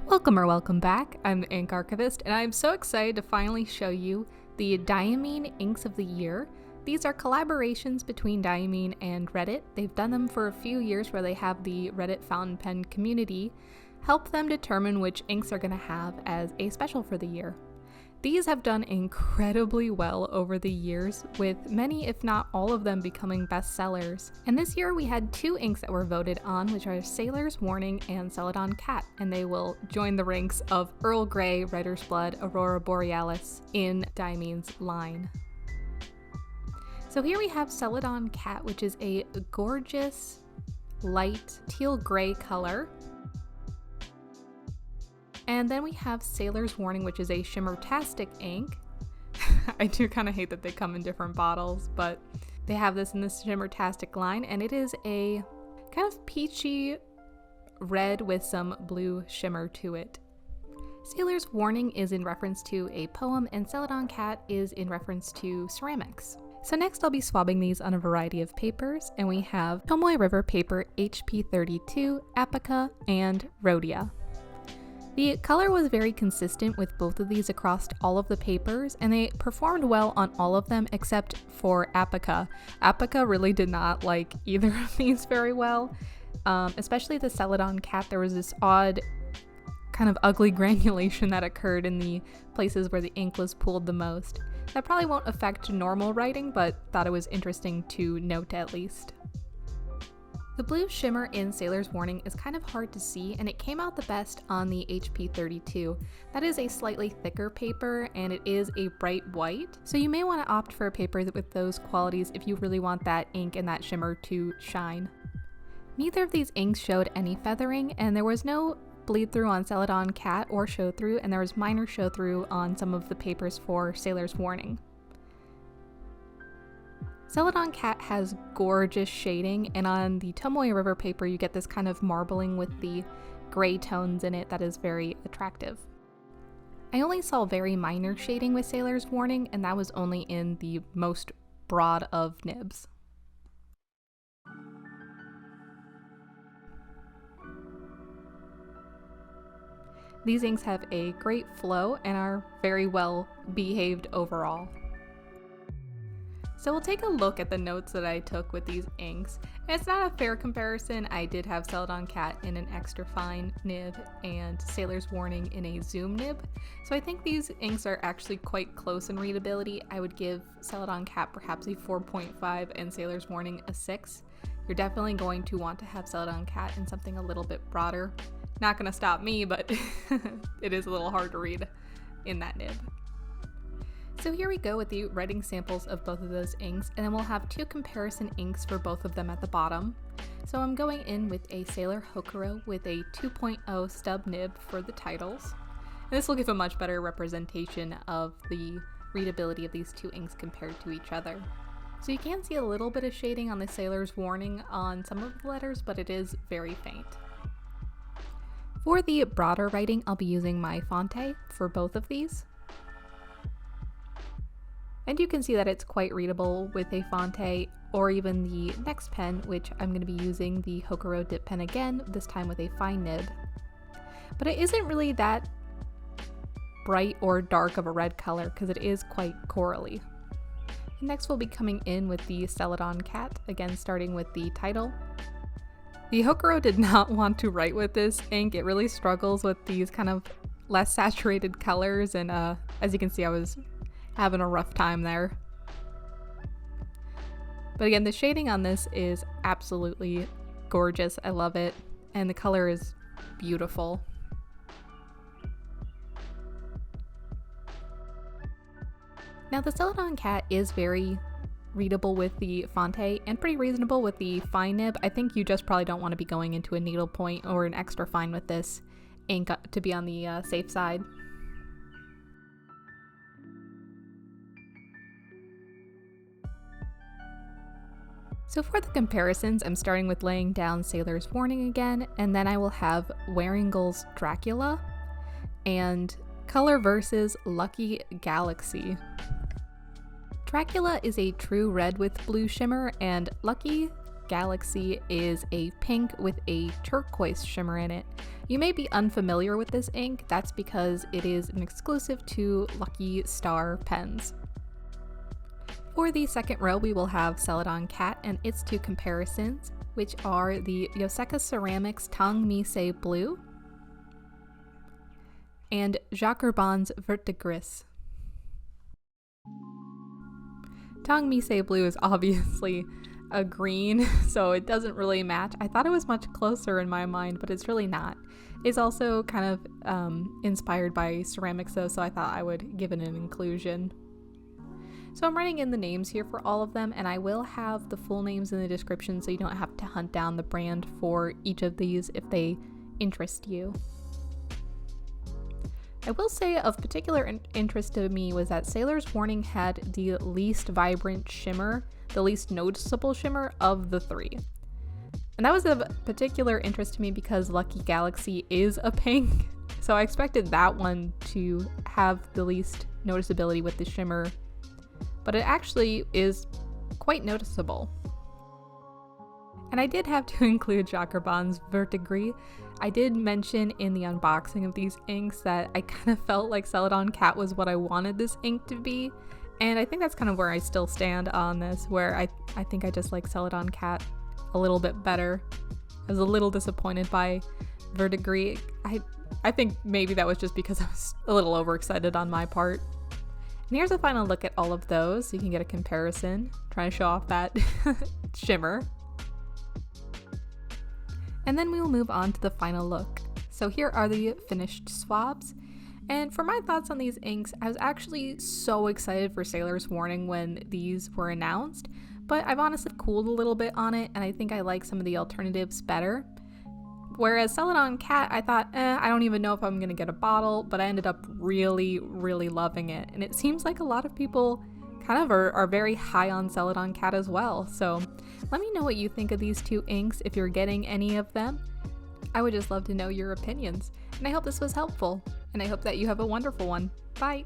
Welcome or welcome back, I'm the Ink Archivist, and I'm so excited to finally show you the Diamine Inks of the Year. These are collaborations between Diamine and Reddit. They've done them for a few years where they have the Reddit fountain pen community help them determine which inks they're going to have as a special for the year. These have done incredibly well over the years, with many if not all of them becoming bestsellers. And this year we had two inks that were voted on, which are Sailor's Warning and Celadon Cat, and they will join the ranks of Earl Grey, Writer's Blood, Aurora Borealis in Diamine's line. So here we have Celadon Cat, which is a gorgeous light teal gray color. And then we have Sailor's Warning, which is a shimmer-tastic ink. I do kind of hate that they come in different bottles, but they have this in the shimmer-tastic line, and it is a kind of peachy red with some blue shimmer to it. Sailor's Warning is in reference to a poem, and Celadon Cat is in reference to ceramics. So next I'll be swabbing these on a variety of papers, and we have Tomoe River paper HP32, Apica, and Rhodia. The color was very consistent with both of these across all of the papers, and they performed well on all of them except for Apica. Apica really did not like either of these very well, especially the Celadon Cat. There was this odd kind of ugly granulation that occurred in the places where the ink was pooled the most. That probably won't affect normal writing, but thought it was interesting to note at least. The blue shimmer in Sailor's Warning is kind of hard to see, and it came out the best on the HP32. That is a slightly thicker paper, and it is a bright white, so you may want to opt for a paper with those qualities if you really want that ink and that shimmer to shine. Neither of these inks showed any feathering, and there was no bleed through on Celadon Cat or show through, and there was minor show through on some of the papers for Sailor's Warning. Celadon Cat has gorgeous shading, and on the Tomoe River paper you get this kind of marbling with the gray tones in it that is very attractive. I only saw very minor shading with Sailor's Warning, and that was only in the most broad of nibs. These inks have a great flow and are very well behaved overall. So we'll take a look at the notes that I took with these inks. It's not a fair comparison. I did have Celadon Cat in an extra fine nib and Sailor's Warning in a zoom nib. So I think these inks are actually quite close in readability. I would give Celadon Cat perhaps a 4.5 and Sailor's Warning a 6. You're definitely going to want to have Celadon Cat in something a little bit broader. Not gonna stop me, but it is a little hard to read in that nib. So here we go with the writing samples of both of those inks, and then we'll have two comparison inks for both of them at the bottom. So I'm going in with a Sailor Hokuro with a 2.0 stub nib for the titles. And this will give a much better representation of the readability of these two inks compared to each other. So you can see a little bit of shading on the Sailor's Warning on some of the letters, but it is very faint. For the broader writing, I'll be using my Fonte for both of these. And you can see that it's quite readable with a Fonte, or even the next pen, which I'm going to be using the Hokuro dip pen again, this time with a fine nib. But it isn't really that bright or dark of a red color because it is quite corally. Next we'll be coming in with the Celadon Cat, again starting with the title. The Hokuro did not want to write with this ink. It really struggles with these kind of less saturated colors, and as you can see I was having a rough time there. But again, the shading on this is absolutely gorgeous. I love it, and the color is beautiful. Now the Celadon Cat is very readable with the Fonte and pretty reasonable with the fine nib. I think you just probably don't want to be going into a needlepoint or an extra fine with this ink to be on the safe side. So for the comparisons, I'm starting with laying down Sailor's Warning again, and then I will have Wearingeul's Dracula and Colorverse Lucky Galaxy. Dracula is a true red with blue shimmer, and Lucky Galaxy is a pink with a turquoise shimmer in it. You may be unfamiliar with this ink, that's because it is an exclusive to Lucky Star pens. For the second row, we will have Celadon Cat and its two comparisons, which are the Yoseka Ceramics Tang Blue and Herbin's Vert Gris. Tang Blue is obviously a green, so it doesn't really match. I thought it was much closer in my mind, but it's really not. It's also kind of inspired by ceramics though, so I thought I would give it an inclusion. So I'm writing in the names here for all of them, and I will have the full names in the description so you don't have to hunt down the brand for each of these if they interest you. I will say of particular interest to me was that Sailor's Warning had the least vibrant shimmer, the least noticeable shimmer of the three. And that was of particular interest to me because Lucky Galaxy is a pink, so I expected that one to have the least noticeability with the shimmer, but it actually is quite noticeable. And I did have to include Herbin's Vert Gris. I did mention in the unboxing of these inks that I kind of felt like Celadon Cat was what I wanted this ink to be, and I think that's kind of where I still stand on this, where I think I just like Celadon Cat a little bit better. I was a little disappointed by Vert Gris. I think maybe that was just because I was a little overexcited on my part. And here's a final look at all of those so you can get a comparison, trying to show off that shimmer. And then we will move on to the final look. So here are the finished swabs. And for my thoughts on these inks, I was actually so excited for Sailor's Warning when these were announced, but I've honestly cooled a little bit on it, and I think I like some of the alternatives better. Whereas Celadon Cat, I thought, I don't even know if I'm gonna get a bottle, but I ended up really, really loving it. And it seems like a lot of people kind of are very high on Celadon Cat as well. So let me know what you think of these two inks if you're getting any of them. I would just love to know your opinions. And I hope this was helpful. And I hope that you have a wonderful one. Bye!